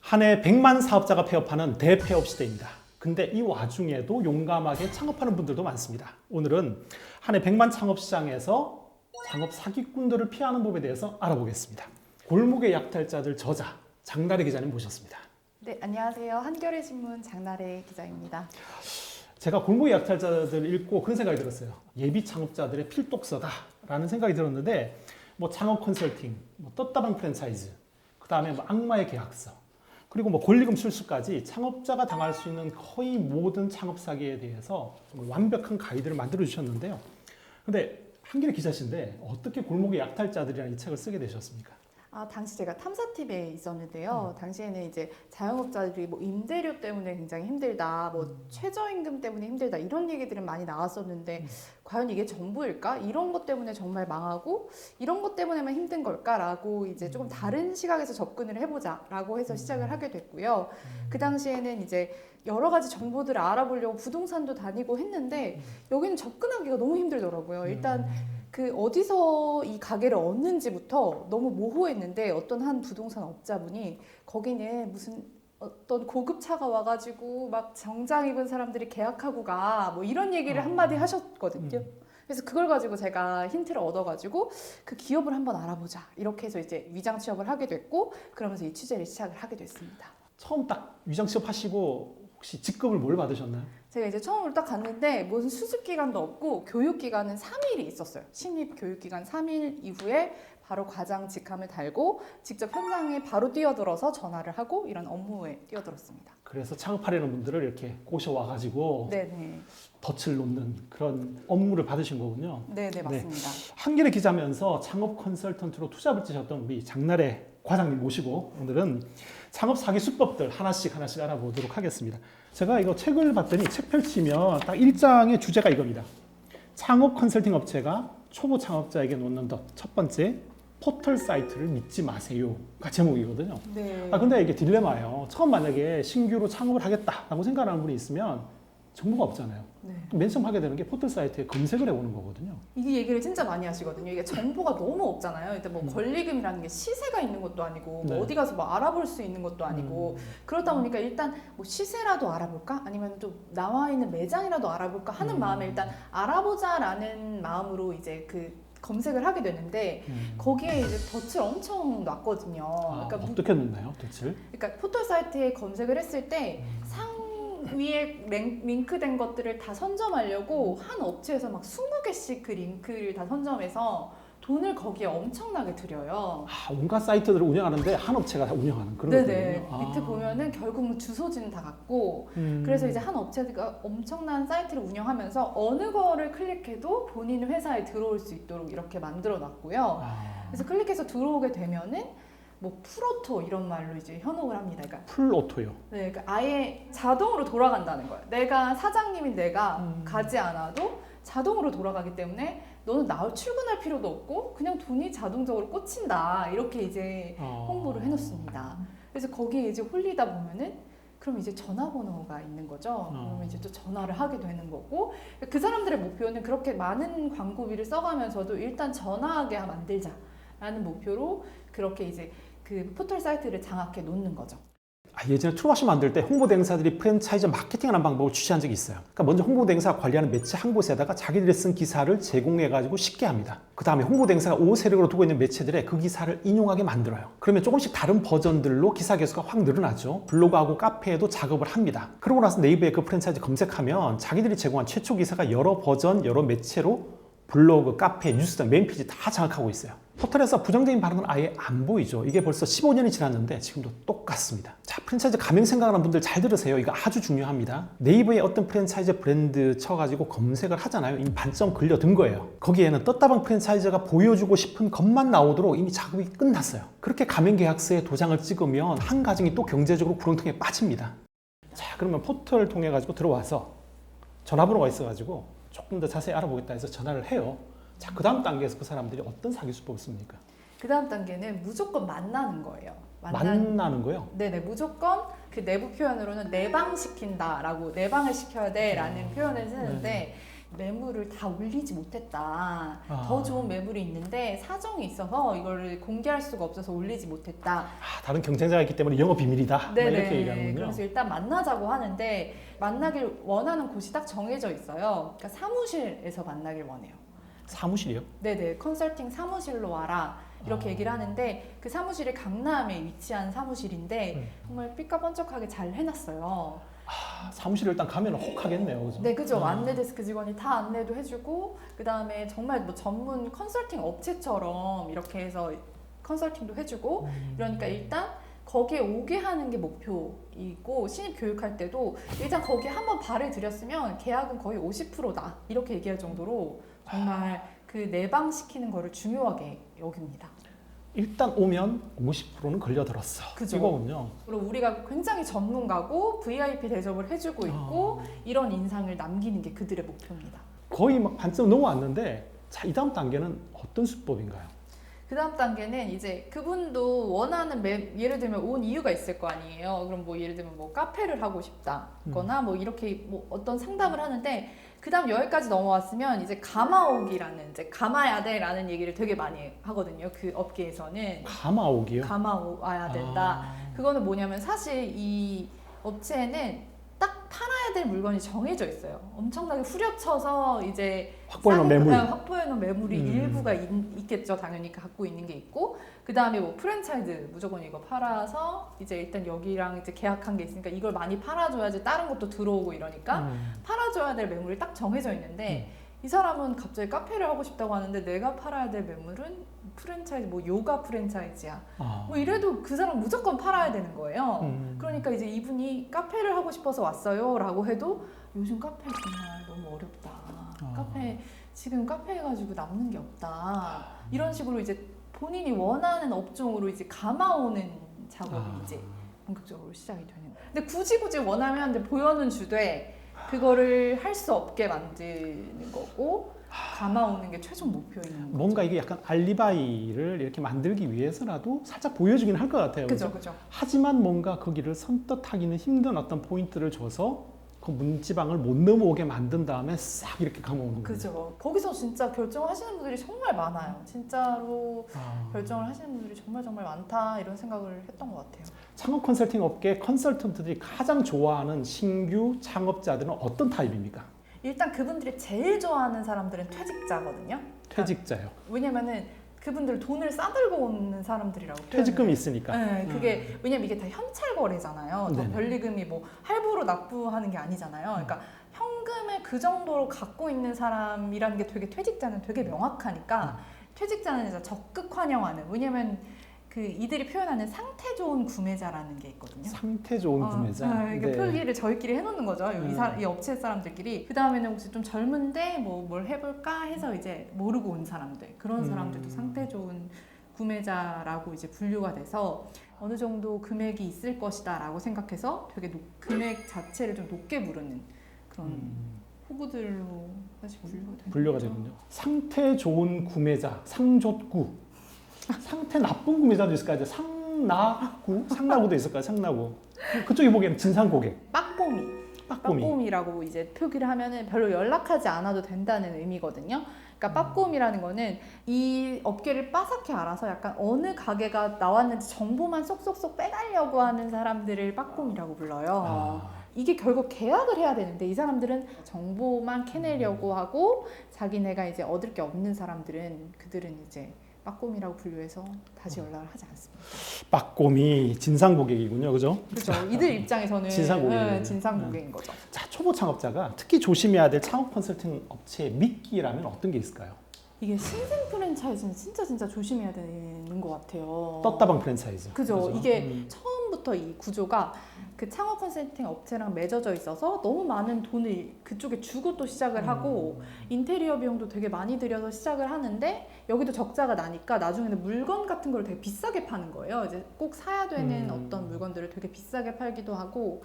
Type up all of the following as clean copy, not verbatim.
한 해 100만 사업자가 폐업하는 대폐업 시대입니다. 근데 이 와중에도 용감하게 창업하는 분들도 많습니다. 오늘은 한 해 100만 창업 시장에서 창업 사기꾼들을 피하는 법에 대해서 알아보겠습니다. 골목의 약탈자들 저자 장나래 기자님 모셨습니다. 네, 안녕하세요. 한겨레 신문 장나래 기자입니다. 제가 골목의 약탈자들 읽고 그런 생각이 들었어요. 예비 창업자들의 필독서다라는 생각이 들었는데 뭐 창업 컨설팅, 뭐 떴다방 프랜차이즈, 그 다음에 뭐 악마의 계약서, 그리고 뭐 권리금 출수까지 창업자가 당할 수 있는 거의 모든 창업 사기에 대해서 정말 완벽한 가이드를 만들어 주셨는데요. 근데 한겨레 기자신데 어떻게 골목의 약탈자들이라는 이 책을 쓰게 되셨습니까? 당시 제가 탐사팀에 있었는데요. 당시에는 이제 자영업자들이 뭐 임대료 때문에 굉장히 힘들다, 뭐 최저임금 때문에 힘들다 이런 얘기들은 많이 나왔었는데 과연 이게 전부일까? 이런 것 때문에 정말 망하고 이런 것 때문에만 힘든 걸까라고 이제 조금 다른 시각에서 접근을 해보자라고 해서 시작을 하게 됐고요. 그 당시에는 이제 여러 가지 정보들을 알아보려고 부동산도 다니고 했는데 여기는 접근하기가 너무 힘들더라고요. 일단 그 어디서 이 가게를 얻는지부터 너무 모호했는데 어떤 한 부동산 업자분이 거기는 무슨 어떤 고급 차가 와가지고 막 정장 입은 사람들이 계약하고 가 뭐 이런 얘기를 한마디 하셨거든요. 그래서 그걸 가지고 제가 힌트를 얻어가지고 그 기업을 한번 알아보자 이렇게 해서 이제 위장 취업을 하게 됐고 그러면서 이 취재를 시작을 하게 됐습니다. 처음 딱 위장 취업 하시고 혹시 직급을 뭘 받으셨나요? 제가 이제 처음으로 딱 갔는데 무슨 수습 기간도 없고 교육 기간은 3일이 있었어요. 신입 교육 기간 3일 이후에 바로 과장 직함을 달고 직접 현장에 바로 뛰어들어서 전화를 하고 이런 업무에 뛰어들었습니다. 그래서 창업하려는 분들을 이렇게 꼬셔와가지고 네네. 덫을 놓는 그런 업무를 받으신 거군요. 네네 맞습니다. 한겨레 기자면서 창업 컨설턴트로 투잡을 찌셨던 우리 장나래 과장님 모시고 오늘은 창업 사기 수법들 하나씩 알아보도록 하겠습니다. 제가 이거 책을 봤더니 책 펼치면 딱 1장의 주제가 이겁니다. 창업 컨설팅 업체가 초보 창업자에게 놓는 덫. 첫 번째, 포털 사이트를 믿지 마세요가 제목이거든요. 네. 근데 이게 딜레마예요. 처음 만약에 신규로 창업을 하겠다라고 생각하는 분이 있으면 정보가 없잖아요. 네. 맨 처음 하게 되는 게 포털 사이트에 검색을 해보는 거거든요. 이 얘기를 진짜 많이 하시거든요. 이게 정보가 너무 없잖아요. 일단 뭐 권리금이라는 게 시세가 있는 것도 아니고 네. 뭐 어디 가서 뭐 알아볼 수 있는 것도 아니고 그러다 보니까 일단 뭐 시세라도 알아볼까? 아니면 좀 나와 있는 매장이라도 알아볼까 하는 마음에 일단 알아보자라는 마음으로 이제 그 검색을 하게 되는데 거기에 이제 덫을 엄청 놨거든요. 그러니까 어떻게 놓나요, 덫을? 그러니까 포털 사이트에 검색을 했을 때 상위에 링크된 것들을 다 선점하려고 한 업체에서 막 20개씩 그 링크를 다 선점해서 돈을 거기에 엄청나게 들여요. 온갖 사이트들을 운영하는데 한 업체가 다 운영하는 그런 네네. 거군요. 밑에 보면은 결국은 주소지는 다 같고 그래서 이제 한 업체가 엄청난 사이트를 운영하면서 어느 거를 클릭해도 본인 회사에 들어올 수 있도록 이렇게 만들어 놨고요. 그래서 클릭해서 들어오게 되면은 뭐 풀오토 이런 말로 이제 현혹을 합니다. 그러니까 풀오토요. 네, 그러니까 아예 자동으로 돌아간다는 거예요. 내가 사장님인 내가 가지 않아도 자동으로 돌아가기 때문에 너는 출근할 필요도 없고 그냥 돈이 자동적으로 꽂힌다. 이렇게 이제 홍보를 해놓습니다. 그래서 거기에 이제 홀리다 보면은 그럼 이제 전화번호가 있는 거죠. 그러면 이제 또 전화를 하게 되는 거고 그 사람들의 목표는 그렇게 많은 광고비를 써가면서도 일단 전화하게 만들자라는 목표로 그렇게 이제 그 포털 사이트를 장악해 놓는 거죠. 예전에 투어시 만들 때 홍보대 행사들이 프랜차이즈 마케팅하는 방법을 취재한 적이 있어요. 그러니까 먼저 홍보대 행사 관리하는 매체 한 곳에다가 자기들이 쓴 기사를 제공해가지고 쉽게 합니다. 그 다음에 홍보대 행사가 5 세력으로 두고 있는 매체들의 그 기사를 인용하게 만들어요. 그러면 조금씩 다른 버전들로 기사 개수가 확 늘어나죠. 블로그하고 카페에도 작업을 합니다. 그러고 나서 네이버에 그 프랜차이즈 검색하면 자기들이 제공한 최초 기사가 여러 버전, 여러 매체로 블로그, 카페, 뉴스 등 메인 페이지 다 장악하고 있어요. 포털에서 부정적인 발언은 아예 안 보이죠. 이게 벌써 15년이 지났는데 지금도 똑같습니다. 자, 프랜차이즈 가맹 생각하는 분들 잘 들으세요. 이거 아주 중요합니다. 네이버에 어떤 프랜차이즈 브랜드 쳐가지고 검색을 하잖아요. 이미 반점 걸려든 거예요. 거기에는 떴다방 프랜차이즈가 보여주고 싶은 것만 나오도록 이미 작업이 끝났어요. 그렇게 가맹 계약서에 도장을 찍으면 한 가정이 또 경제적으로 구렁텅이에 빠집니다. 자, 그러면 포털을 통해 가지고 들어와서 전화번호가 있어가지고 조금 더 자세히 알아보겠다 해서 전화를 해요. 자, 그 다음 단계에서 그 사람들이 어떤 사기 수법을 씁니까? 그 다음 단계는 무조건 만나는 거예요. 만나는 거요? 네네, 무조건 그 내부 표현으로는 내방시킨다라고 내방을 시켜야 돼라는 표현을 쓰는데 매물을 다 올리지 못했다. 아. 더 좋은 매물이 있는데 사정이 있어서 이거를 공개할 수가 없어서 올리지 못했다. 다른 경쟁자가 있기 때문에 영업 비밀이다. 뭐 이렇게 얘기하는군요. 그래서 일단 만나자고 하는데 만나길 원하는 곳이 딱 정해져 있어요. 그러니까 사무실에서 만나길 원해요. 사무실이요? 네네, 컨설팅 사무실로 와라. 이렇게 얘기를 하는데 그 사무실이 강남에 위치한 사무실인데 정말 삐까번쩍하게 잘 해놨어요. 사무실에 일단 가면 혹하겠네요. 그죠? 네, 그죠. 안내 데스크 직원이 다 안내도 해주고 그 다음에 정말 뭐 전문 컨설팅 업체처럼 이렇게 해서 컨설팅도 해주고 이러니까 일단 거기에 오게 하는 게 목표이고 신입 교육할 때도 일단 거기에 한번 발을 들였으면 계약은 거의 50%다 이렇게 얘기할 정도로 정말 그 내방시키는 거를 중요하게 여깁니다. 일단 오면 50%는 걸려들었어. 그죠. 이거군요. 그리고 우리가 굉장히 전문가고 VIP 대접을 해주고 있고 이런 인상을 남기는 게 그들의 목표입니다. 거의 막 반쯤 넘어왔는데 자, 이 다음 단계는 어떤 수법인가요? 그 다음 단계는 이제 그분도 원하는 예를 들면 온 이유가 있을 거 아니에요. 그럼 뭐 예를 들면 뭐 카페를 하고 싶다거나 뭐 이렇게 뭐 어떤 상담을 하는데 그 다음 여기까지 넘어왔으면 이제 감아오기라는 이제 감아야 돼라는 얘기를 되게 많이 하거든요. 그 업계에서는 감아오기요? 감아와야 된다. 그거는 뭐냐면 사실 이 업체에는 딱 팔아야 될 물건이 정해져 있어요. 엄청나게 후려쳐서 이제 확보해놓은 매물. 확보해놓은 매물이 일부가 있겠죠. 당연히 갖고 있는 게 있고 그 다음에 뭐 프랜차이즈 무조건 이거 팔아서 이제 일단 여기랑 이제 계약한 게 있으니까 이걸 많이 팔아줘야지 다른 것도 들어오고 이러니까 팔아줘야 될 매물이 딱 정해져 있는데 이 사람은 갑자기 카페를 하고 싶다고 하는데 내가 팔아야 될 매물은 프랜차이즈 뭐 요가 프랜차이즈야 뭐 이래도 그 사람 무조건 팔아야 되는 거예요. 그러니까 이제 이분이 카페를 하고 싶어서 왔어요 라고 해도 요즘 카페 정말 너무 어렵다. 카페 지금 카페 해가지고 남는 게 없다. 이런 식으로 이제 본인이 원하는 업종으로 이제 감아오는 작업이 이제 본격적으로 시작이 되는 거예요. 근데 굳이 원하면 근데 보여는 주되 그거를 할 수 없게 만드는 거고 감아오는 게 최종 목표인 거죠. 뭔가 이게 약간 알리바이를 이렇게 만들기 위해서라도 살짝 보여주긴 할 것 같아요. 그죠, 그죠. 하지만 뭔가 거기를 선뜻하기는 힘든 어떤 포인트를 줘서 그 문지방을 못 넘어오게 만든 다음에 싹 이렇게 감아오는 거죠. 그죠. 거기서 진짜 결정하시는 분들이 정말 많아요. 진짜로 결정을 하시는 분들이 정말 많다 이런 생각을 했던 것 같아요. 창업 컨설팅 업계 컨설턴트들이 가장 좋아하는 신규 창업자들은 어떤 타입입니까? 일단 그분들이 제일 좋아하는 사람들은 퇴직자거든요. 퇴직자요. 왜냐면은 그분들 돈을 싸들고 오는 사람들이라고 퇴직금이 있으니까. 네, 그게 왜냐면 이게 다 현찰 거래잖아요. 네네. 변리금이 뭐 할부로 납부하는 게 아니잖아요. 그러니까 현금을 그 정도로 갖고 있는 사람이라는 게 되게 퇴직자는 되게 명확하니까 퇴직자는 이제 적극 환영하는. 왜냐면 그 이들이 표현하는 상태 좋은 구매자라는 게 있거든요. 상태 좋은 구매자. 네. 표기를 저희끼리 해놓는 거죠. 이 업체 사람들끼리. 그 다음에는 혹시 좀 젊은데 뭐 뭘 해볼까 해서 이제 모르고 온 사람들. 그런 사람들도 상태 좋은 구매자라고 이제 분류가 돼서 어느 정도 금액이 있을 것이다라고 생각해서 되게 금액 자체를 좀 높게 부르는 그런 호구들로 사실 분류가 되군요. 상태 좋은 구매자, 상좋구. 상태 나쁜 구매자도 있을까요? 상나구도 있을까요? 상나구. 그쪽이 보기에는 진상 고객. 빠꼼이라고 이제 표기를 하면은 별로 연락하지 않아도 된다는 의미거든요. 그러니까 빠꼼이라는 거는 이 업계를 빠삭히 알아서 약간 어느 가게가 나왔는지 정보만 쏙쏙쏙 빼가려고 하는 사람들을 빠꼼이라고 불러요. 이게 결국 계약을 해야 되는데 이 사람들은 정보만 캐내려고 하고 자기네가 이제 얻을 게 없는 사람들은 그들은 이제 빠꼼이라고 분류해서 다시 연락을 하지 않습니다. 빠꼼이 진상 고객이군요, 그죠? 그렇죠. 이들 입장에서는 진상 고객이군요. 진상 고객인 거죠. 자, 초보 창업자가 특히 조심해야 될 창업 컨설팅 업체의 미끼라면 어떤 게 있을까요? 이게 신생 프랜차이즈는 진짜 조심해야 되는 것 같아요. 떴다방 프랜차이즈. 그죠. 이게 처음부터 이 구조가 그 창업 컨설팅 업체랑 맺어져 있어서 너무 많은 돈을 그쪽에 주고 또 시작을 하고 인테리어 비용도 되게 많이 들여서 시작을 하는데 여기도 적자가 나니까 나중에는 물건 같은 걸 되게 비싸게 파는 거예요. 이제 꼭 사야 되는 어떤 물건들을 되게 비싸게 팔기도 하고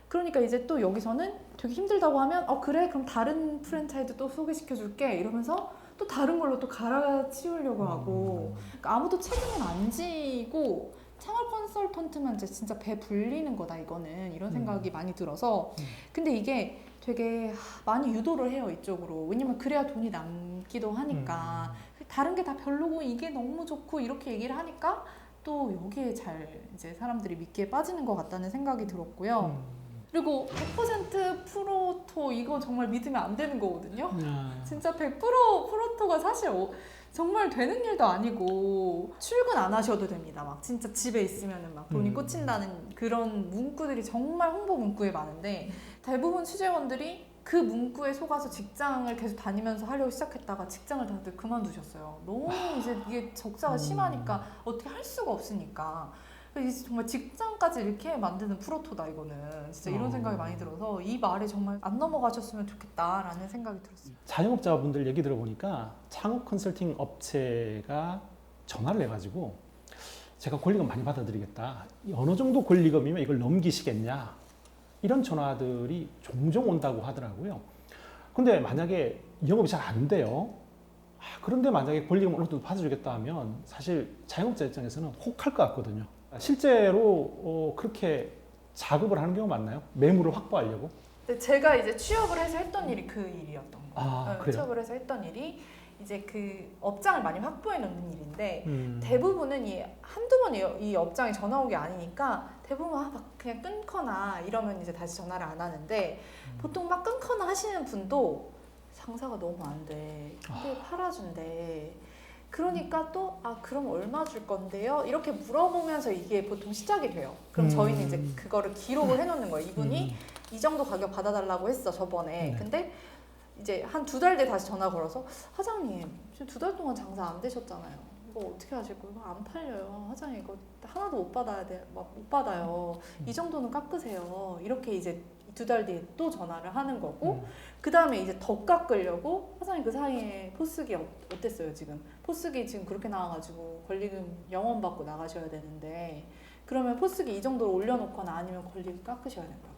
그러니까 이제 또 여기서는 되게 힘들다고 하면 그래 그럼 다른 프랜차이즈 또 소개시켜 줄게 이러면서 또 다른 걸로 또 갈아치우려고 하고 그러니까 아무도 책임을 안 지고 창업 컨설턴트만 이제 진짜 배 불리는 거다 이거는 이런 생각이 많이 들어서 근데 이게 되게 많이 유도를 해요 이쪽으로. 왜냐면 그래야 돈이 남기도 하니까 다른 게 다 별로고 이게 너무 좋고 이렇게 얘기를 하니까 또 여기에 잘 이제 사람들이 믿기에 빠지는 것 같다는 생각이 들었고요. 그리고 100% 프로토 이거 정말 믿으면 안 되는 거거든요. 진짜 100% 프로토가 사실 정말 되는 일도 아니고 출근 안 하셔도 됩니다. 막 진짜 집에 있으면은 막 돈이 꽂힌다는 그런 문구들이 정말 홍보 문구에 많은데 대부분 취재원들이 그 문구에 속아서 직장을 계속 다니면서 하려고 시작했다가 직장을 다들 그만두셨어요. 너무 이제 이게 적자가 심하니까 어떻게 할 수가 없으니까. 이제 정말 직장까지 이렇게 만드는 프로토다 이거는 진짜 이런 생각이 많이 들어서 이 말이 정말 안 넘어가셨으면 좋겠다라는 생각이 들었어요. 자영업자분들 얘기 들어보니까 창업 컨설팅 업체가 전화를 해가지고 제가 권리금 많이 받아드리겠다. 어느 정도 권리금이면 이걸 넘기시겠냐. 이런 전화들이 종종 온다고 하더라고요. 근데 만약에 영업이 잘 안 돼요. 그런데 만약에 권리금 어느 정도 받아주겠다 하면 사실 자영업자 입장에서는 혹할 것 같거든요. 실제로 그렇게 작업을 하는 경우 많나요? 매물을 확보하려고? 근데 제가 이제 취업을 해서 했던 일이 그 일이었던 거예요. 그래요? 취업을 해서 했던 일이 이제 그 업장을 많이 확보해 놓는 일인데 대부분은 한두 번 이 업장에 전화 온 게 아니니까 대부분 막 그냥 끊거나 이러면 이제 다시 전화를 안 하는데 보통 막 끊거나 하시는 분도 장사가 너무 안 돼. 근데 팔아준대. 그러니까 또 그럼 얼마 줄 건데요? 이렇게 물어보면서 이게 보통 시작이 돼요. 그럼 저희는 이제 그거를 기록을 해놓는 거예요. 이분이 이 정도 가격 받아달라고 했어 저번에. 네. 근데 이제 한 2달 뒤에 다시 전화 걸어서 사장님 지금 2달 동안 장사 안 되셨잖아요. 이거 어떻게 하실 거예요? 이거 안 팔려요. 사장님 이거 하나도 못 받아야 돼. 못 받아요. 이 정도는 깎으세요. 이렇게 이제 2달 뒤에 또 전화를 하는 거고 그 다음에 이제 더 깎으려고 사장님 그 사이에 포스기 어땠어요 지금? 포스기 지금 그렇게 나와가지고 권리금 0원 받고 나가셔야 되는데 그러면 포스기 이 정도로 올려놓거나 아니면 권리금 깎으셔야 된다고.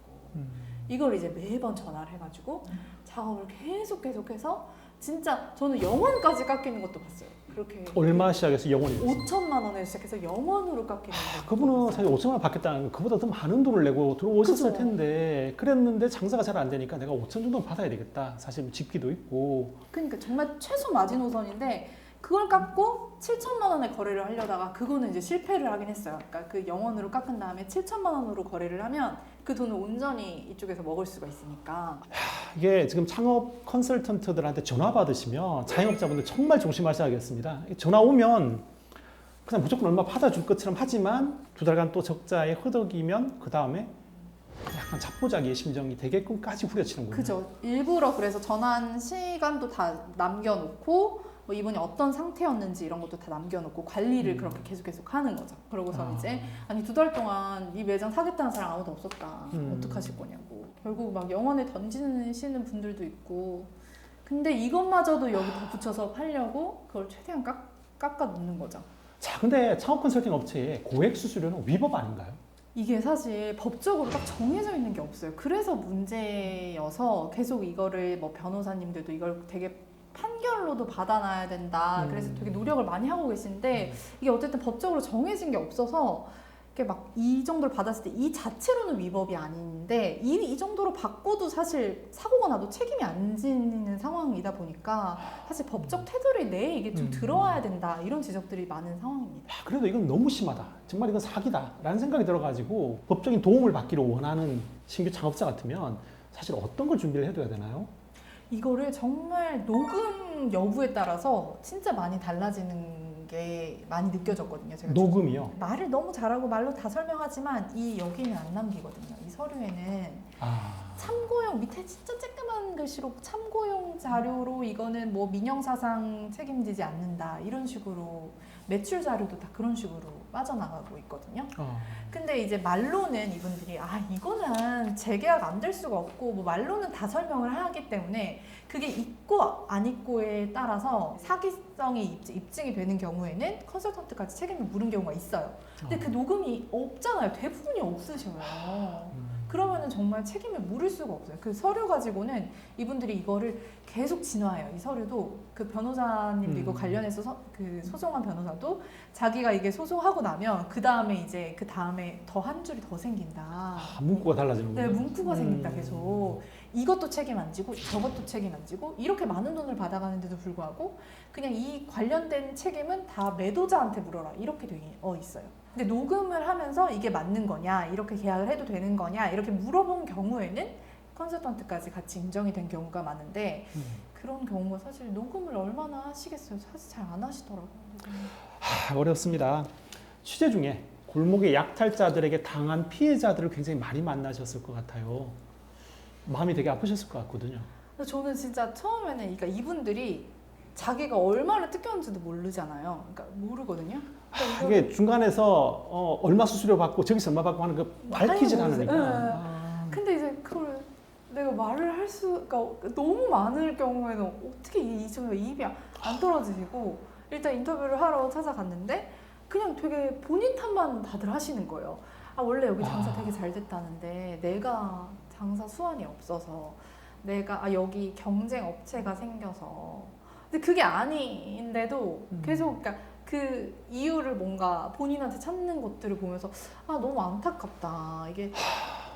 이걸 이제 매번 전화를 해가지고 작업을 계속해서 진짜 저는 0원까지 깎이는 것도 봤어요. 그렇게 얼마 시작해서 0원이 됐어요? 5천만 원에 시작해서 0원으로 깎이는 거. 그분은 사실 5천만 원 받겠다는 건 그보다 더 많은 돈을 내고 들어오셨을 그쵸. 텐데 그랬는데 장사가 잘 안 되니까 내가 5천 정도 받아야 되겠다. 사실 집기도 있고. 그러니까 정말 최소 마지노선인데 그걸 깎고 7천만 원에 거래를 하려다가 그거는 이제 실패를 하긴 했어요. 그러니까 그 0원으로 깎은 다음에 7천만 원으로 거래를 하면 그 돈을 온전히 이쪽에서 먹을 수가 있으니까. 이게 지금 창업 컨설턴트들한테 전화 받으시면 자영업자분들 정말 조심하셔야겠습니다. 전화 오면 그냥 무조건 얼마 받아줄 것처럼 하지만 2달간 또 적자에 허덕이면 그 다음에 약간 잡보자기의 심정이 되게끔까지 후려치는군요. 그죠. 일부러 그래서 전화한 시간도 다 남겨놓고 뭐 이분이 어떤 상태였는지 이런 것도 다 남겨놓고 관리를 그렇게 계속 하는 거죠. 그러고서 이제 아니 2달 동안 이 매장 사겠다는 사람 아무도 없었다. 어떡하실 거냐고. 결국 막 영원에 던지시는 분들도 있고. 근데 이것마저도 여기다 붙여서 팔려고 그걸 최대한 깎아 놓는 거죠. 자, 근데 창업 컨설팅 업체의 고액 수수료는 위법 아닌가요? 이게 사실 법적으로 딱 정해져 있는 게 없어요. 그래서 문제여서 계속 이거를 뭐 변호사님들도 이걸 되게 판결로도 받아놔야 된다. 그래서 되게 노력을 많이 하고 계신데 이게 어쨌든 법적으로 정해진 게 없어서 이게 막 이 정도를 받았을 때 이 자체로는 위법이 아닌데 이 정도로 받고도 사실 사고가 나도 책임이 안 지는 상황이다 보니까 사실 법적 테두리 내에 이게 좀 들어와야 된다. 이런 지적들이 많은 상황입니다. 그래도 이건 너무 심하다. 정말 이건 사기다라는 생각이 들어가지고 법적인 도움을 받기를 원하는 신규 창업자 같으면 사실 어떤 걸 준비를 해둬야 되나요? 이거를 정말 녹음 여부에 따라서 진짜 많이 달라지는 게 많이 느껴졌거든요. 제가 녹음이요? 말을 너무 잘하고 말로 다 설명하지만 이 여기는 안 남기거든요. 이 서류에는 참고용 밑에 진짜 쬐끄만 글씨로 참고용 자료로 이거는 뭐 민형사상 책임지지 않는다 이런 식으로 매출 자료도 다 그런 식으로 빠져나가고 있거든요. 근데 이제 말로는 이분들이 이거는 재계약 안 될 수가 없고 뭐 말로는 다 설명을 하기 때문에 그게 있고 안 있고에 따라서 사기성이 입증이 되는 경우에는 컨설턴트까지 책임을 물은 경우가 있어요. 근데 그 녹음이 없잖아요. 대부분이 없으셔요. 그러면은 정말 책임을 물을 수가 없어요. 그 서류 가지고는 이분들이 이거를 계속 진화해요. 이 서류도 그 변호사님도 이거 관련해서 그 소송한 변호사도 자기가 이게 소송하고 나면 그 다음에 이제 그 다음에 더 한 줄이 더 생긴다. 문구가 달라지는 네, 거예요. 문구가 생긴다 계속. 이것도 책임 안 지고 저것도 책임 안 지고 이렇게 많은 돈을 받아가는데도 불구하고 그냥 이 관련된 책임은 다 매도자한테 물어라 이렇게 되어 있어요. 근데 녹음을 하면서 이게 맞는 거냐, 이렇게 계약을 해도 되는 거냐 이렇게 물어본 경우에는 컨설턴트까지 같이 인정이 된 경우가 많은데 그런 경우가 사실 녹음을 얼마나 하시겠어요? 사실 잘 안 하시더라고요. 어렵습니다. 취재 중에 골목의 약탈자들에게 당한 피해자들을 굉장히 많이 만나셨을 것 같아요. 마음이 되게 아프셨을 것 같거든요. 근데 저는 진짜 처음에는 그러니까 이분들이 자기가 얼마를 뜯겼는지도 모르잖아요. 그러니까 모르거든요. 그러니까 이게 중간에서 얼마 수수료 받고 저기서 얼마 받고 하는 그 밝히질 모르겠어요. 않으니까. 근데 이제 그걸 내가 말을 할 수가 너무 많을 경우에는 어떻게 이 정도 입이 안 떨어지고 일단 인터뷰를 하러 찾아갔는데 그냥 되게 본인 탓만 다들 하시는 거예요. 아 원래 여기 장사 되게 잘 됐다는데 내가 장사 수완이 없어서 내가 여기 경쟁 업체가 생겨서 근데 그게 아닌데도 계속 그러니까 그 이유를 뭔가 본인한테 찾는 것들을 보면서 아 너무 안타깝다. 이게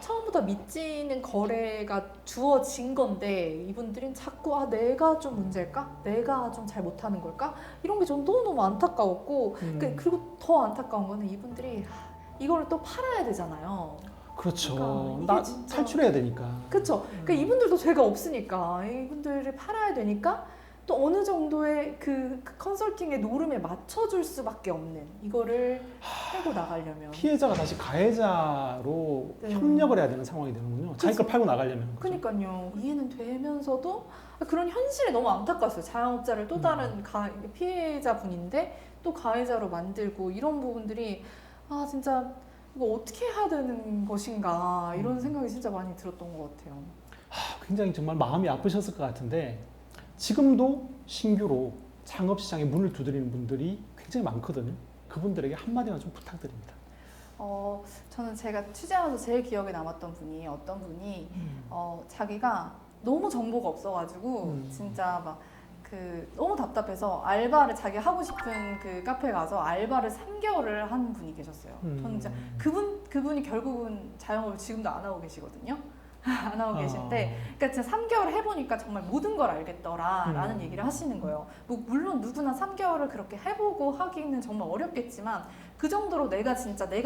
처음부터 믿지는 거래가 주어진 건데 이분들은 자꾸 아 내가 좀 문제일까? 내가 좀 잘 못하는 걸까? 이런 게 전 너무너무 안타까웠고 그리고 더 안타까운 거는 이분들이 이거를 또 팔아야 되잖아요. 그렇죠. 그러니까 나 이게 진짜- 탈출해야 되니까. 그렇죠. 그러니까 이분들도 죄가 없으니까 이분들을 팔아야 되니까 또 어느 정도의 그 컨설팅의 노름에 맞춰줄 수밖에 없는 이거를 팔고 나가려면 피해자가 다시 가해자로 네. 협력을 해야 되는 상황이 되는군요. 자기 걸 팔고 나가려면. 그죠? 그러니까요. 이해는 되면서도 그런 현실이 너무 안타까웠어요. 자영업자를 또 다른 피해자분인데 또 가해자로 만들고 이런 부분들이 아 진짜 이거 어떻게 해야 되는 것인가 이런 생각이 진짜 많이 들었던 것 같아요. 굉장히 정말 마음이 아프셨을 것 같은데 지금도 신규로 창업시장에 문을 두드리는 분들이 굉장히 많거든요. 그분들에게 한마디만 좀 부탁드립니다. 저는 제가 취재하면서 제일 기억에 남았던 분이 어떤 분이 자기가 너무 정보가 없어가지고 진짜 막 너무 답답해서 알바를 자기 하고 싶은 그 카페 가서 알바를 3개월을 한 분이 계셨어요. 저는 진짜 그분이 결국은 자영업을 지금도 안 하고 계시거든요. 안 하고 계신데 그러니까 진짜 3개월 해보니까 정말 모든 걸 알겠더라라는 얘기를 하시는 거예요. 뭐 물론 누구나 3개월을 그렇게 해보고 하기는 정말 어렵겠지만 그 정도로 내가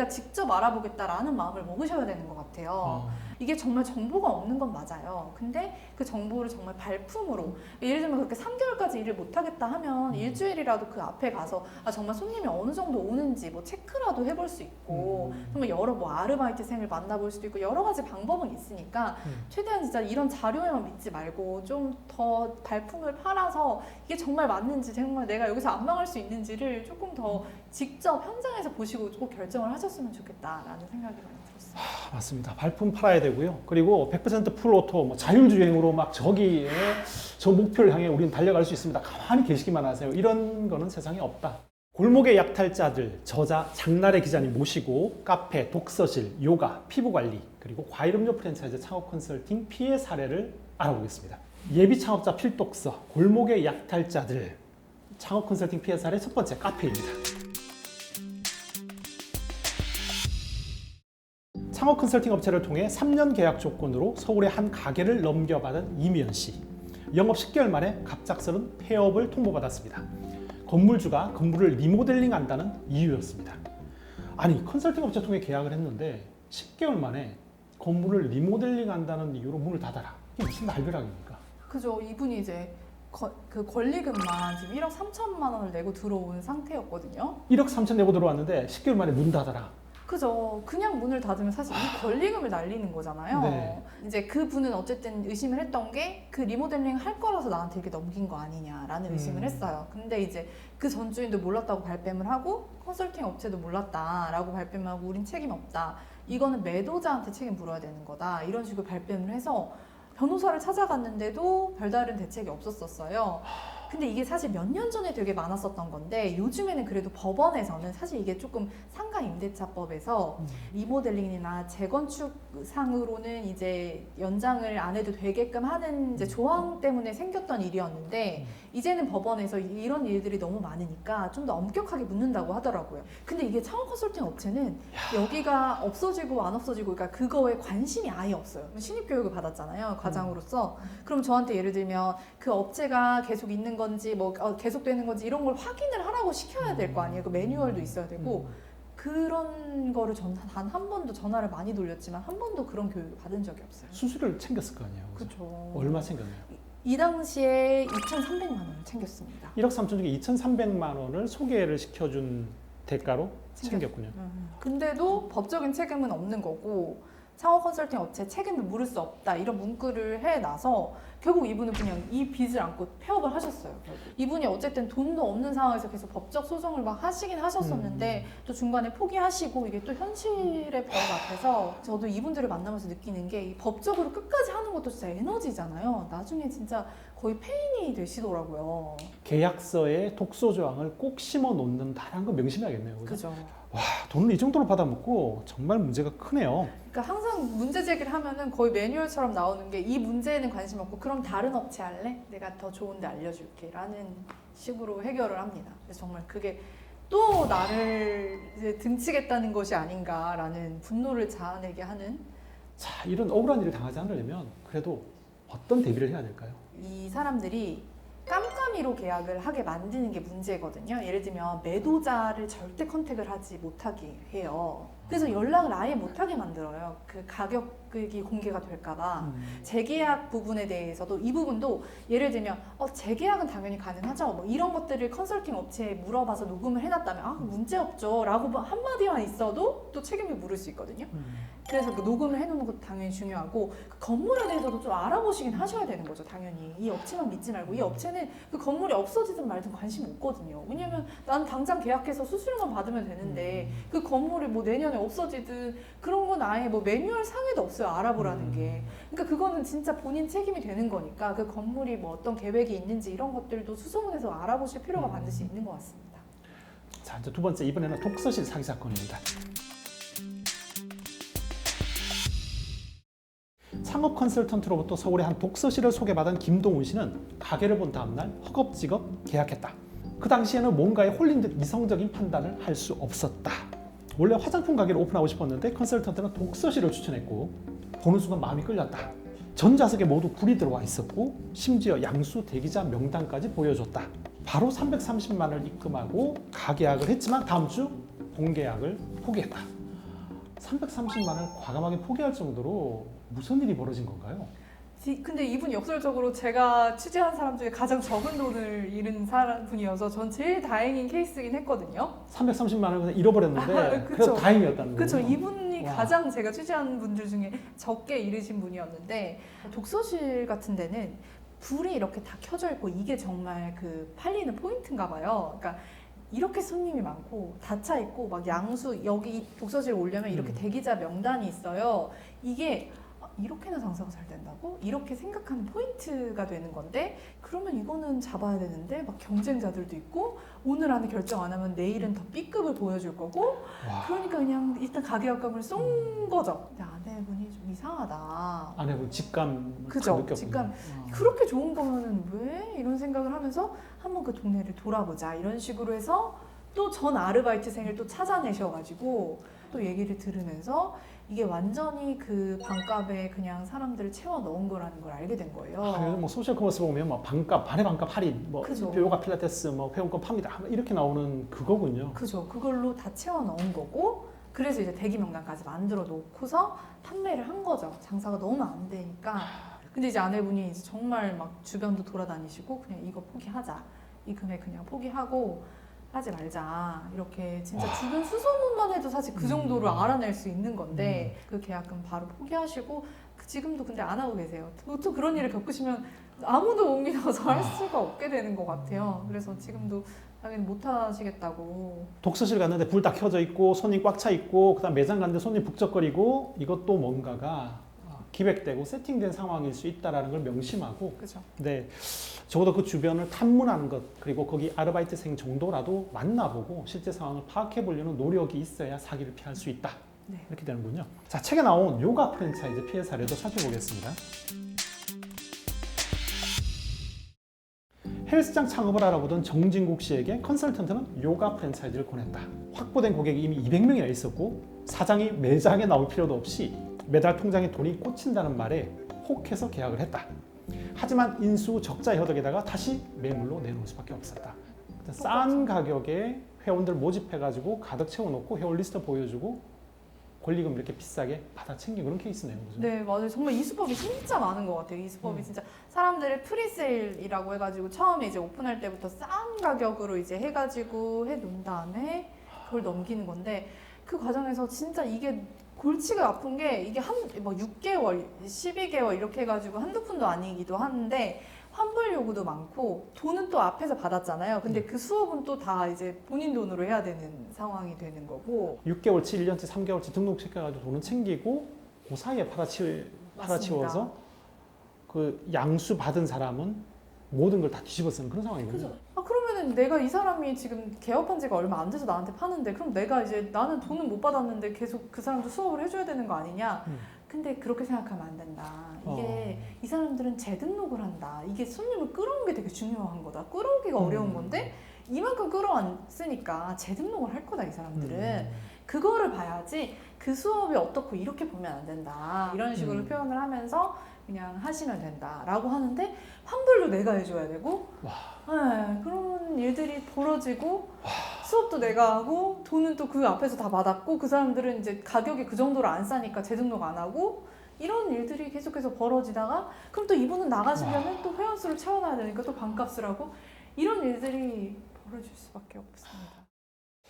직접 알아보겠다라는 마음을 먹으셔야 되는 것 같아요. 이게 정말 정보가 없는 건 맞아요. 근데 그 정보를 정말 발품으로 예를 들면 그렇게 3개월까지 일을 못하겠다 하면 일주일이라도 그 앞에 가서 정말 손님이 어느 정도 오는지 뭐 체크라도 해볼 수 있고 정말 여러 뭐 아르바이트생을 만나볼 수도 있고 여러 가지 방법은 있으니까 최대한 진짜 이런 자료에만 믿지 말고 좀 더 발품을 팔아서 이게 정말 맞는지 정말 내가 여기서 안 망할 수 있는지를 조금 더 직접 현장에서 보시고 꼭 결정을 하셨으면 좋겠다라는 생각이 많이 들었어요. 맞습니다. 발품 팔아야 되고요. 그리고 100% 풀오토, 뭐 자율주행으로 막 저기에 저 목표를 향해 우리는 달려갈 수 있습니다. 가만히 계시기만 하세요. 이런 거는 세상에 없다. 골목의 약탈자들, 저자 장나래 기자님 모시고 카페, 독서실, 요가, 피부관리, 그리고 과일음료 프랜차이즈 창업 컨설팅 피해 사례를 알아보겠습니다. 예비 창업자 필독서, 골목의 약탈자들, 창업 컨설팅 피해 사례 첫 번째 카페입니다. 창업 컨설팅 업체를 통해 3년 계약 조건으로 서울의 한 가게를 넘겨받은 이미연 씨. 영업 10개월 만에 갑작스런 폐업을 통보받았습니다. 건물주가 건물을 리모델링 한다는 이유였습니다. 아니, 컨설팅 업체 통해 계약을 했는데 10개월 만에 건물을 리모델링 한다는 이유로 문을 닫아라. 이게 무슨 날벼락입니까? 그죠. 이분이 이제 그 권리금만 지금 1억 3천만 원을 내고 들어온 상태였거든요. 1억 3천 내고 들어왔는데 10개월 만에 문 닫아라. 그죠. 그냥 문을 닫으면 사실 이 권리금을 날리는 거잖아요. 네. 이제 그분은 어쨌든 의심을 했던 게 그 리모델링 할 거라서 나한테 이렇게 넘긴 거 아니냐라는 의심을 했어요. 근데 이제 그 전주인도 몰랐다고 발뺌을 하고 컨설팅 업체도 몰랐다라고 발뺌을 하고 우린 책임 없다. 이거는 매도자한테 책임 물어야 되는 거다. 이런 식으로 발뺌을 해서 변호사를 찾아갔는데도 별다른 대책이 없었어요. 근데 이게 사실 몇 년 전에 되게 많았었던 건데 요즘에는 그래도 법원에서는 사실 이게 조금 상가 임대차법에서 리모델링이나 재건축상으로는 이제 연장을 안 해도 되게끔 하는 이제 조항 때문에 생겼던 일이었는데 이제는 법원에서 이런 일들이 너무 많으니까 좀 더 엄격하게 묻는다고 하더라고요. 근데 이게 창업 컨설팅 업체는 여기가 없어지고 안 없어지고 그러니까 그거에 관심이 아예 없어요. 신입 교육을 받았잖아요, 과장으로서. 그럼 저한테 예를 들면 그 업체가 계속 있는 건지 뭐 계속되는 건지 이런 걸 확인을 하라고 시켜야 될 거 아니에요. 그 매뉴얼도 있어야 되고 그런 거를 전 단 한 번도 전화를 많이 돌렸지만 한 번도 그런 교육을 받은 적이 없어요. 수수료를 챙겼을 거 아니에요. 그죠? 그렇죠. 얼마 챙겼나요? 이 당시에 2,300만 원을 챙겼습니다. 1억 3천 중에 2,300만 원을 소개를 시켜준 대가로 챙겼군요. 근데도 법적인 책임은 없는 거고 창업 컨설팅 업체 책임을 물을 수 없다 이런 문구를 해놔서 결국 이분은 그냥 이 빚을 안고 폐업을 하셨어요. 결국. 이분이 어쨌든 돈도 없는 상황에서 계속 법적 소송을 막 하시긴 하셨었는데 또 중간에 포기하시고 이게 또 현실의 벽 앞에서 저도 이분들을 만나면서 느끼는 게 이 법적으로 끝까지 하는 것도 진짜 에너지잖아요. 나중에 진짜 거의 페인이 되시더라고요. 계약서에 독소 조항을 꼭 심어 놓는다라는 거 명심해야겠네요. 그죠? 그죠. 와, 돈을 이 정도로 받아먹고 정말 문제가 크네요. 그러니까 항상 문제 제기를 하면은 거의 매뉴얼처럼 나오는 게 이 문제에는 관심 없고 그럼 다른 업체 할래? 내가 더 좋은데 알려줄게 라는 식으로 해결을 합니다. 그래서 정말 그게 또 나를 이제 등치겠다는 것이 아닌가라는 분노를 자아내게 하는 자, 이런 억울한 일을 당하지 않으려면 그래도 어떤 대비를 해야 될까요? 이 사람들이 깜깜이로 계약을 하게 만드는 게 문제거든요. 예를 들면 매도자를 절대 컨택을 하지 못하게 해요. 그래서 연락을 아예 못하게 만들어요. 그 가격이 공개가 될까봐. 재계약 부분에 대해서도 이 부분도 예를 들면 재계약은 당연히 가능하죠. 뭐 이런 것들을 컨설팅 업체에 물어봐서 녹음을 해놨다면 문제 없죠 라고 한마디만 있어도 또 책임을 물을 수 있거든요. 그래서 그 녹음을 해놓는 것도 당연히 중요하고 그 건물에 대해서도 좀 알아보시긴 하셔야 되는 거죠. 당연히 이 업체만 믿지 말고 이 업체는 그 건물이 없어지든 말든 관심 없거든요. 왜냐면 난 당장 계약해서 수수료만 받으면 되는데 그 건물이 뭐 내년에 없어지든 그런 건 아예 뭐 매뉴얼 상에도 없어요. 알아보라는 게. 그러니까 그거는 진짜 본인 책임이 되는 거니까 그 건물이 뭐 어떤 계획이 있는지 이런 것들도 수소문해서 알아보실 필요가 반드시 있는 것 같습니다. 자, 이제 두 번째, 이번에는 독서실 사기 사건입니다. 창업 컨설턴트로부터 서울의 한 독서실을 소개받은 김동훈 씨는 가게를 본 다음날 허겁지겁 계약했다. 그 당시에는 뭔가에 홀린 듯 이성적인 판단을 할 수 없었다. 원래 화장품 가게를 오픈하고 싶었는데 컨설턴트는 독서실을 추천했고 보는 순간 마음이 끌렸다. 전 좌석에 모두 불이 들어와 있었고 심지어 양수 대기자 명단까지 보여줬다. 바로 330만 원을 입금하고 가계약을 했지만 다음 주 본계약을 포기했다. 330만 원을 과감하게 포기할 정도로 무슨 일이 벌어진 건가요? 근데 이분 역설적으로 제가 취재한 사람 중에 가장 적은 돈을 잃은 분이어서 전 제일 다행인 케이스긴 했거든요. 330만 원을 잃어버렸는데 그쵸. 그래도 다행이었다는 거예요. 그렇죠. 이분이 와. 가장 제가 취재한 분들 중에 적게 잃으신 분이었는데 독서실 같은 데는 불이 이렇게 다 켜져 있고 이게 정말 그 팔리는 포인트인가 봐요. 그러니까 이렇게 손님이 많고 다 차 있고 막 양수 여기 독서실 오려면 이렇게 대기자 명단이 있어요. 이게 이렇게나 장사가 잘 된다고? 이렇게 생각하는 포인트가 되는 건데 그러면 이거는 잡아야 되는데 막 경쟁자들도 있고 오늘 안에 결정 안 하면 내일은 더 B급을 보여줄 거고 와. 그러니까 그냥 일단 가계약금을 쏜 거죠. 근데 아내분이 좀 이상하다. 아내분 직감 그죠? 느꼈군요. 직감. 그렇게 좋은 거면은 왜? 이런 생각을 하면서 한번 그 동네를 돌아보자 이런 식으로 해서 또 전 아르바이트생을 또 찾아내셔가지고 또 얘기를 들으면서 이게 완전히 그 반값에 그냥 사람들을 채워 넣은 거라는 걸 알게 된 거예요. 요즘 뭐 소셜 커머스 보면 뭐 반값, 반의 반값 할인, 뭐 그죠. 요가 필라테스, 뭐 회원권 팝니다 이렇게 나오는 그거군요. 그죠. 그걸로 다 채워 넣은 거고 그래서 이제 대기 명단까지 만들어 놓고서 판매를 한 거죠. 장사가 너무 안 되니까. 근데 이제 아내분이 이제 정말 막 주변도 돌아다니시고 그냥 이거 포기하자. 이 금액 그냥 포기하고 하지 말자. 이렇게 진짜 주변 수소문만 해도 사실 그 정도로 알아낼 수 있는 건데 그 계약금 바로 포기하시고 지금도 근데 안 하고 계세요. 보통 그런 일을 겪으시면 아무도 못 믿어서 할 수가 없게 되는 것 같아요. 그래서 지금도 당연히 못 하시겠다고. 독서실 갔는데 불 다 켜져 있고 손님 꽉 차 있고 그다음 매장 갔는데 손님 북적거리고 이것도 뭔가가 기획되고 세팅된 상황일 수 있다라는 걸 명심하고 그죠. 네, 적어도 그 주변을 탐문하는 것 그리고 거기 아르바이트생 정도라도 만나보고 실제 상황을 파악해 보려는 노력이 있어야 사기를 피할 수 있다. 네. 이렇게 되는군요. 자, 책에 나온 요가 프랜차이즈 피해 사례도 살펴보겠습니다. 헬스장 창업을 알아보던 정진국 씨에게 컨설턴트는 요가 프랜차이즈를 권했다. 확보된 고객이 이미 200명이나 있었고 사장이 매장에 나올 필요도 없이 매달 통장에 돈이 꽂힌다는 말에 혹해서 계약을 했다. 하지만 인수 적자의 허덕에다가 다시 매물로 내놓을 수밖에 없었다. 싼 가격에 회원들 모집해가지고 가득 채워놓고 회원 리스트 보여주고 권리금 이렇게 비싸게 받아 챙긴 그런 케이스네요. 그죠? 네, 맞아요. 정말 이 수법이 진짜 많은 것 같아요. 이 수법이 진짜 사람들을 프리세일이라고 해가지고 처음에 이제 오픈할 때부터 싼 가격으로 이제 해가지고 해놓은 다음에 그걸 넘기는 건데 그 과정에서 진짜 이게 골치가 아픈 게 이게 뭐 6개월, 12개월 이렇게 해가지고 한두 푼도 아니기도 하는데 환불 요구도 많고 돈은 또 앞에서 받았잖아요. 근데 그 수업은 또 다 이제 본인 돈으로 해야 되는 상황이 되는 거고 6개월치, 1년치, 3개월치 등록시켜가지고 돈은 챙기고 그 사이에 팔아치워서 그 양수 받은 사람은 모든 걸 다 뒤집어 쓰는 그런 상황이거든요. 그죠? 아 그러면은 내가 이 사람이 지금 개업한 지가 얼마 안 돼서 나한테 파는데 그럼 내가 이제 나는 돈은 못 받았는데 계속 그 사람도 수업을 해줘야 되는 거 아니냐? 근데 그렇게 생각하면 안 된다. 이게 이 사람들은 재등록을 한다. 이게 손님을 끌어오는 게 되게 중요한 거다. 끌어오기가 어려운 건데 이만큼 끌어왔으니까 재등록을 할 거다 이 사람들은. 그거를 봐야지 그 수업이 어떻고 이렇게 보면 안 된다. 이런 식으로 표현을 하면서 그냥 하시면 된다라고 하는데 환불도 내가 해줘야 되고 네, 그런 일들이 벌어지고 수업도 내가 하고 돈은 또 그 앞에서 다 받았고 그 사람들은 이제 가격이 그 정도로 안 싸니까 재등록 안 하고 이런 일들이 계속해서 벌어지다가 그럼 또 이분은 나가시려면 또 회원수를 채워놔야 되니까 또 반값을 하고 이런 일들이 벌어질 수밖에 없습니다.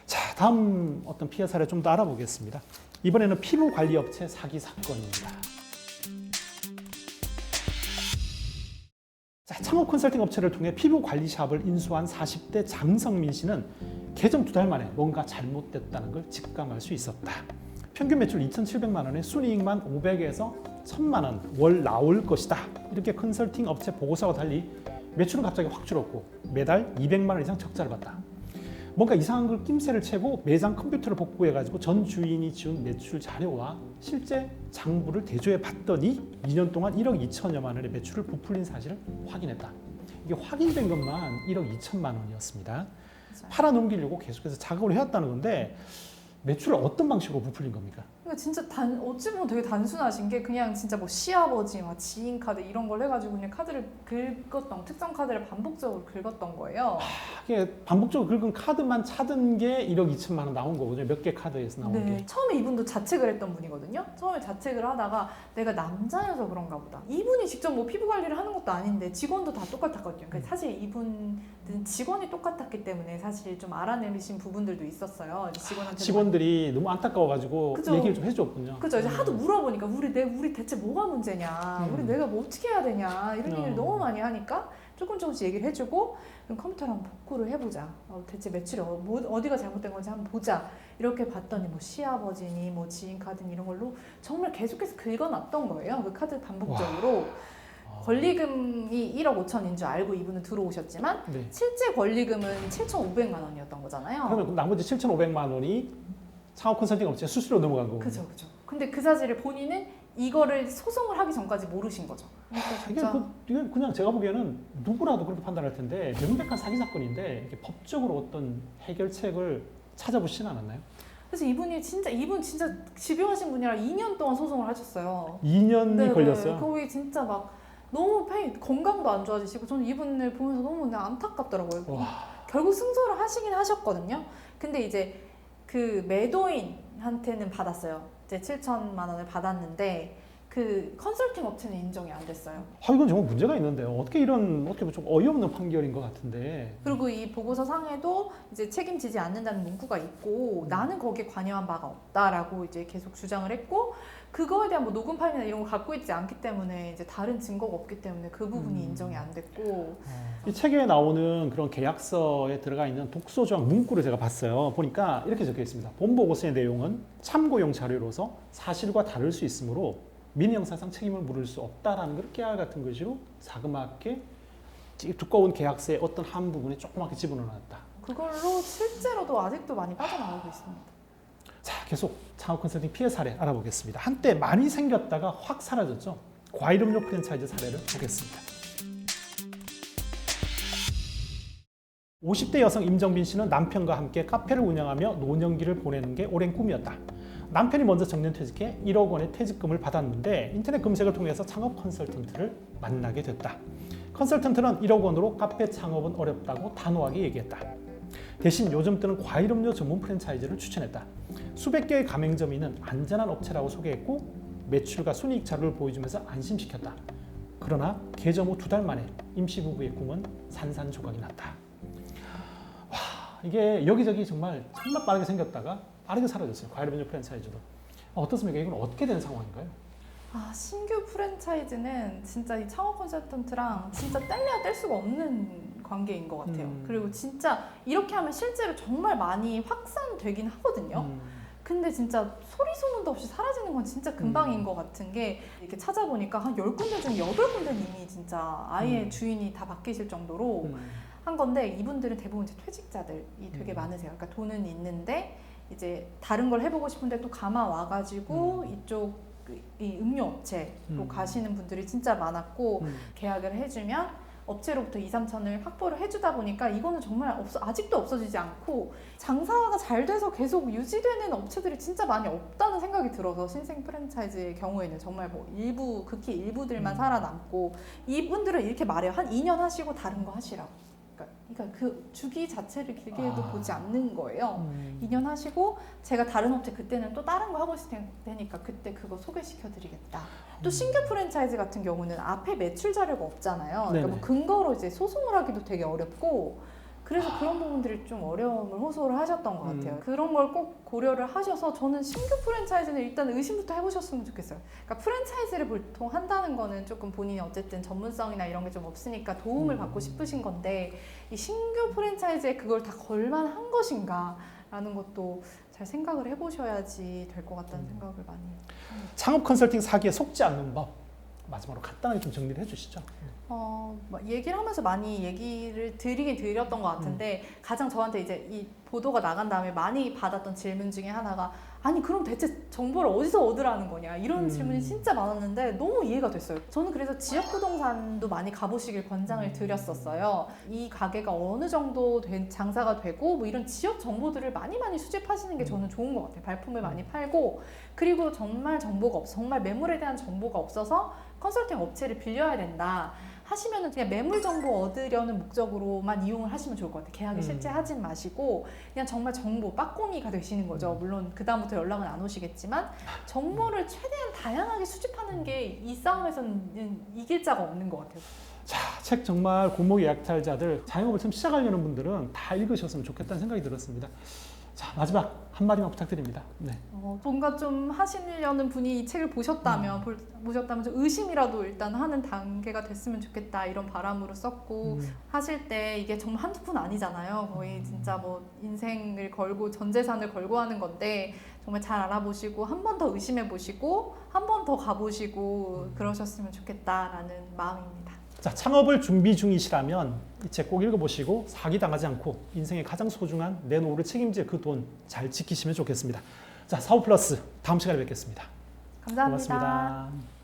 자, 다음 어떤 피해 사례 좀 더 알아보겠습니다. 이번에는 피부관리업체 사기 사건입니다. 자, 창업 컨설팅 업체를 통해 피부관리샵을 인수한 40대 장성민 씨는 개점 2달 만에 뭔가 잘못됐다는 걸 직감할 수 있었다. 평균 매출 2,700만 원에 순이익만 500에서 1,000만 원 월 나올 것이다. 이렇게 컨설팅 업체 보고서와 달리 매출은 갑자기 확 줄었고 매달 200만 원 이상 적자를 봤다. 뭔가 이상한 걸 낌새를 채고 매장 컴퓨터를 복구해가지고 전 주인이 지운 매출 자료와 실제 장부를 대조해 봤더니 2년 동안 1억 2천여만 원의 매출을 부풀린 사실을 확인했다. 이게 확인된 것만 1억 2천만 원이었습니다. 맞아요. 팔아넘기려고 계속해서 작업을 해왔다는 건데 매출을 어떤 방식으로 부풀린 겁니까? 그러니까 진짜 어찌 보면 되게 단순하신 게 그냥 진짜 뭐 시아버지, 막 지인 카드 이런 걸 해가지고 그냥 카드를 긁었던 특정 카드를 반복적으로 긁었던 거예요. 이게 반복적으로 긁은 카드만 찾은 게 1억 2천만 원 나온 거거든요. 몇 개 카드에서 나온 네. 게. 처음에 이분도 자책을 했던 분이거든요. 처음에 자책을 하다가 내가 남자여서 그런가 보다. 이분이 직접 뭐 피부 관리를 하는 것도 아닌데 직원도 다 똑같았거든요. 그러니까 사실 이분은 직원이 똑같았기 때문에 사실 좀 알아내신 부분들도 있었어요. 직원들이 너무 안타까워가지고 그죠. 얘기를 좀 해줬군요. 그죠. 이제 하도 물어보니까 우리 대체 뭐가 문제냐, 우리 내가 뭐 어떻게 해야 되냐 이런 얘기를 너무 많이 하니까 조금씩 얘기를 해주고 그럼 컴퓨터를 한번 복구를 해보자. 대체 매출이 어디가 잘못된 건지 한번 보자. 이렇게 봤더니 뭐 시아버지니 뭐 지인 카드니 이런 걸로 정말 계속해서 긁어놨던 거예요. 그 카드 반복적으로. 권리금이 1억 5천인 줄 알고 이분은 들어오셨지만 네. 실제 권리금은 7,500만 원이었던 거잖아요. 그러면 나머지 7,500만 원이 창업 컨설팅 업체 수수료 넘어간 거고. 그죠. 근데 그 사실을 본인은 이거를 소송을 하기 전까지 모르신 거죠. 그러니까 이게 그냥 제가 보기에는 누구라도 그렇게 판단할 텐데 명백한 사기 사건인데 이렇게 법적으로 어떤 해결책을 찾아보시진 않았나요? 그래서 이분 진짜 집요하신 분이라 2년 동안 소송을 하셨어요. 2년이 걸렸어요. 거기 진짜 막 너무 건강도 안 좋아지시고 저는 이분을 보면서 너무 그냥 안타깝더라고요. 결국 승소를 하시긴 하셨거든요. 근데 이제 그 매도인한테는 받았어요. 이제 7천만 원을 받았는데 그 컨설팅 업체는 인정이 안 됐어요. 이건 정말 문제가 있는데요. 어떻게 좀 어이없는 판결인 것 같은데. 그리고 이 보고서 상에도 이제 책임지지 않는다는 문구가 있고 나는 거기에 관여한 바가 없다라고 이제 계속 주장을 했고 그거에 대한 뭐 녹음 파일이나 이런 거 갖고 있지 않기 때문에 이제 다른 증거가 없기 때문에 그 부분이 인정이 안 됐고 이 책에 나오는 그런 계약서에 들어가 있는 독소 조항 문구를 제가 봤어요. 보니까 이렇게 적혀 있습니다. 본 보고서의 내용은 참고용 자료로서 사실과 다를 수 있으므로 민형사상 책임을 물을 수 없다라는 걸 깨알 같은 것으로 자그맣게 두꺼운 계약서의 어떤 한 부분에 조그맣게 집어넣어놨다. 그걸로 실제로도 아직도 많이 빠져나오고 있습니다. 자, 계속 창업 컨설팅 피해 사례 알아보겠습니다. 한때 많이 생겼다가 확 사라졌죠. 과일음료 프랜차이즈 사례를 보겠습니다. 50대 여성 임정빈 씨는 남편과 함께 카페를 운영하며 노년기를 보내는 게 오랜 꿈이었다. 남편이 먼저 정년퇴직해 1억 원의 퇴직금을 받았는데 인터넷 검색을 통해서 창업 컨설턴트를 만나게 됐다. 컨설턴트는 1억 원으로 카페 창업은 어렵다고 단호하게 얘기했다. 대신 요즘 뜨는 과일음료 전문 프랜차이즈를 추천했다. 수백 개의 가맹점이 있는 안전한 업체라고 소개했고 매출과 순이익 자료를 보여주면서 안심시켰다. 그러나 개점 후 2달 만에 임시부부의 꿈은 산산조각이 났다. 와, 이게 여기저기 정말 빠르게 생겼다가 빠르게 사라졌어요. 과일음료 프랜차이즈도. 어떻습니까? 이건 어떻게 된 상황인가요? 신규 프랜차이즈는 진짜 이 창업 컨설턴트랑 진짜 뗄래야 뗄 수가 없는 관계인 것 같아요. 그리고 진짜 이렇게 하면 실제로 정말 많이 확산되긴 하거든요. 근데 진짜 소리 소문도 없이 사라지는 건 진짜 금방인 것 같은 게 이렇게 찾아보니까 한 10군데 중에 8군데는 이미 진짜 아예 주인이 다 바뀌실 정도로 한 건데 이분들은 대부분 이제 퇴직자들이 되게 많으세요. 그러니까 돈은 있는데 이제 다른 걸 해보고 싶은데 또 가마 와가지고 이쪽 이 음료 업체로 가시는 분들이 진짜 많았고 계약을 해주면 업체로부터 2, 3천을 확보를 해주다 보니까 이거는 정말 아직도 없어지지 않고 장사가 잘 돼서 계속 유지되는 업체들이 진짜 많이 없다는 생각이 들어서 신생 프랜차이즈의 경우에는 정말 뭐 일부 극히 일부들만 살아남고 이분들은 이렇게 말해요. 한 2년 하시고 다른 거 하시라고. 그러니까 그 주기 자체를 길게도 보지 않는 거예요. 2년 하시고 제가 다른 업체 그때는 또 다른 거 하고 있을 테니까 그때 그거 소개시켜 드리겠다. 또 신규 프랜차이즈 같은 경우는 앞에 매출 자료가 없잖아요. 그러니까 뭐 근거로 이제 소송을 하기도 되게 어렵고 그래서 그런 부분들이 좀 어려움을 호소를 하셨던 것 같아요. 그런 걸 꼭 고려를 하셔서 저는 신규 프랜차이즈는 일단 의심부터 해보셨으면 좋겠어요. 그러니까 프랜차이즈를 보통 한다는 거는 조금 본인이 어쨌든 전문성이나 이런 게 좀 없으니까 도움을 받고 싶으신 건데 이 신규 프랜차이즈에 그걸 다 걸만한 것인가 라는 것도 잘 생각을 해보셔야지 될 것 같다는 생각을 많이 해요. 창업 컨설팅 사기에 속지 않는 법 마지막으로 간단하게 좀 정리를 해주시죠. 얘기를 하면서 많이 얘기를 드리긴 드렸던 것 같은데 가장 저한테 이제 이 보도가 나간 다음에 많이 받았던 질문 중에 하나가 아니 그럼 대체 정보를 어디서 얻으라는 거냐 이런 질문이 진짜 많았는데 너무 이해가 됐어요. 저는 그래서 지역 부동산도 많이 가보시길 권장을 드렸었어요. 이 가게가 어느 정도 된 장사가 되고 뭐 이런 지역 정보들을 많이 수집하시는 게 저는 좋은 것 같아요. 발품을 많이 팔고 그리고 정말 정보가 없어 정말 매물에 대한 정보가 없어서 컨설팅 업체를 빌려야 된다 하시면은 그냥 매물 정보 얻으려는 목적으로만 이용을 하시면 좋을 것 같아요. 계약을 실제 하진 마시고 그냥 정말 정보 빠꼬미가 되시는 거죠. 물론 그 다음부터 연락은 안 오시겠지만 정보를 최대한 다양하게 수집하는 게 이 싸움에서는 이길 자가 없는 것 같아요. 자, 책 정말 골목 예약탈자들 자영업을 처음 시작하려는 분들은 다 읽으셨으면 좋겠다는 생각이 들었습니다. 자, 마지막 한마디만 부탁드립니다. 네. 뭔가 좀 하시려는 분이 이 책을 보셨다면 좀 의심이라도 일단 하는 단계가 됐으면 좋겠다 이런 바람으로 썼고 하실 때 이게 정말 한두 푼 아니잖아요. 거의 진짜 뭐 인생을 걸고 전 재산을 걸고 하는 건데 정말 잘 알아보시고 한 번 더 의심해 보시고 한 번 더 가보시고 그러셨으면 좋겠다라는 마음입니다. 자, 창업을 준비 중이시라면 이 책 꼭 읽어보시고 사기당하지 않고 인생의 가장 소중한 내 노후를 책임질 그 돈 잘 지키시면 좋겠습니다. 자, 사업플러스 다음 시간에 뵙겠습니다. 감사합니다. 고맙습니다.